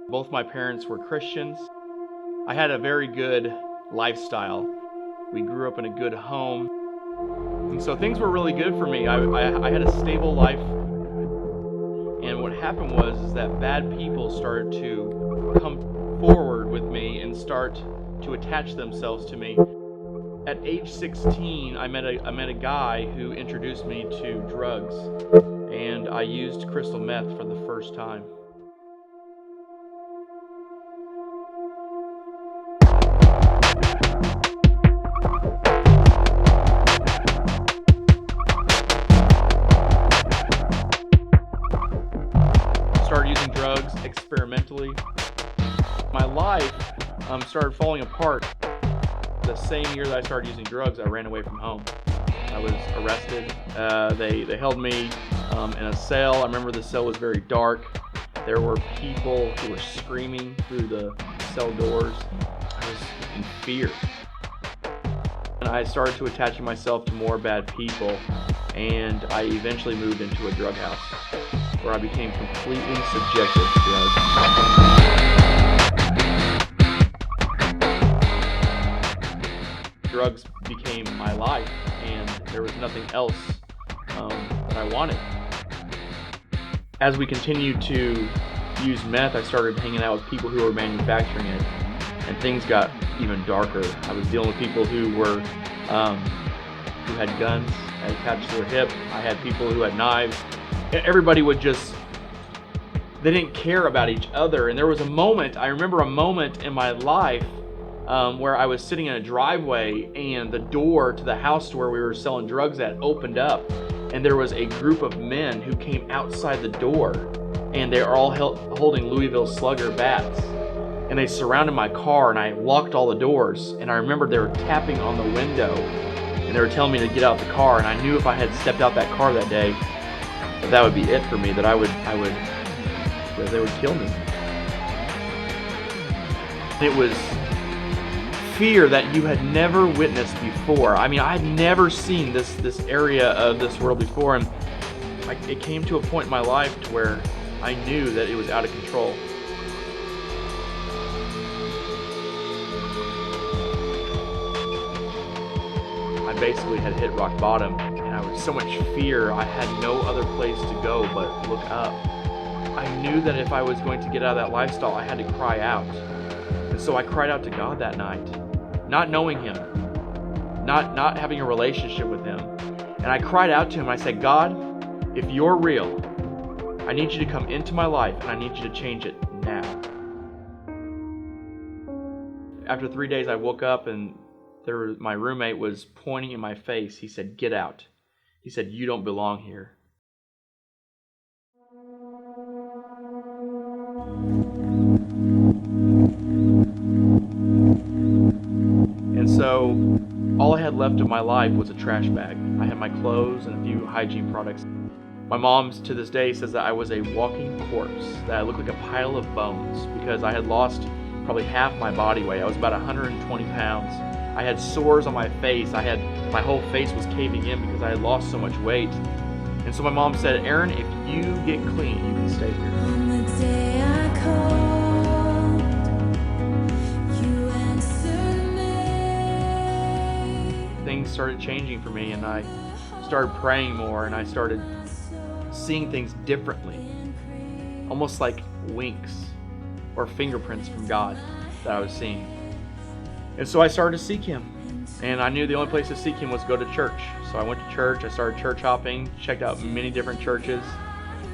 Both my parents were Christians. I had a very good lifestyle. We grew up in a good home. And so things were really good for me. I had a stable life. And what happened was that bad people started to come forward with me and start to attach themselves to me. At age 16, I met a guy who introduced me to drugs, and I used crystal meth for the first time. Started using drugs experimentally. My life started falling apart. The same year that I started using drugs, I ran away from home. I was arrested. They held me in a cell. I remember the cell was very dark. There were people who were screaming through the cell doors. I was in fear. And I started to attach myself to more bad people, and I eventually moved into a drug house where I became completely subjected to drugs. Drugs became my life, and there was nothing else that I wanted. As we continued to use meth, I started hanging out with people who were manufacturing it, and things got even darker. I was dealing with people who were who had guns attached to their hip. I had people who had knives. Everybody would they didn't care about each other. And there was I remember a moment in my life where I was sitting in a driveway, and the door to the house where we were selling drugs at opened up, and there was a group of men who came outside the door, and they were all holding Louisville Slugger bats, and they surrounded my car, and I locked all the doors, and I remember they were tapping on the window, and they were telling me to get out the car, and I knew if I had stepped out that car that day, that would be it for me, that they would kill me. It was fear that you had never witnessed before. I mean, I had never seen this area of this world before, and it came to a point in my life to where I knew that it was out of control. I basically had hit rock bottom, and I was so much fear, I had no other place to go but look up. I knew that if I was going to get out of that lifestyle, I had to cry out. And so I cried out to God that night, not knowing Him, not having a relationship with Him. And I cried out to Him, I said, God, if you're real, I need you to come into my life, and I need you to change it now. After 3 days, I woke up, and my roommate was pointing in my face. He said, get out. He said, you don't belong here. And so all I had left of my life was a trash bag. I had my clothes and a few hygiene products. My mom to this day says that I was a walking corpse, that I looked like a pile of bones because I had lost probably half my body weight. I was about 120 pounds. I had sores on my face. My whole face was caving in because I had lost so much weight. And so my mom said, Aaron, if you get clean, you can stay here. On the day I called, you answered me. Things started changing for me, and I started praying more, and I started seeing things differently, almost like winks or fingerprints from God that I was seeing. And so I started to seek Him, and I knew the only place to seek Him was go to church. So I went to church, I started church hopping, checked out many different churches,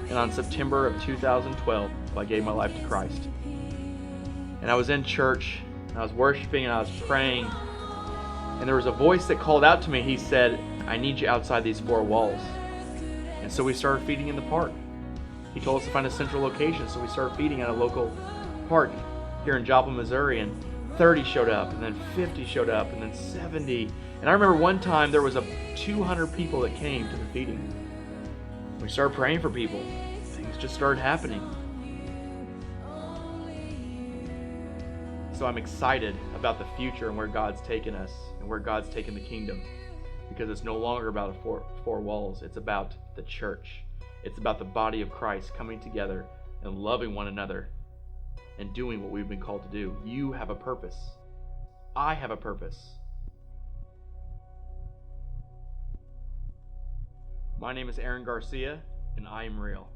and on September of 2012, I gave my life to Christ. And I was in church, and I was worshiping, and I was praying, and there was a voice that called out to me. He said, I need you outside these four walls. And so we started feeding in the park. He told us to find a central location, so we started feeding at a local park here in Joplin, Missouri, and 30 showed up, and then 50 showed up, and then 70. And I remember one time there was 200 people that came to the feeding. We started praying for people. Things just started happening. So I'm excited about the future and where God's taken us and where God's taken the kingdom, because it's no longer about four walls. It's about the church. It's about the body of Christ coming together and loving one another and doing what we've been called to do. You have a purpose. I have a purpose. My name is Aaron Garcia, and I am real.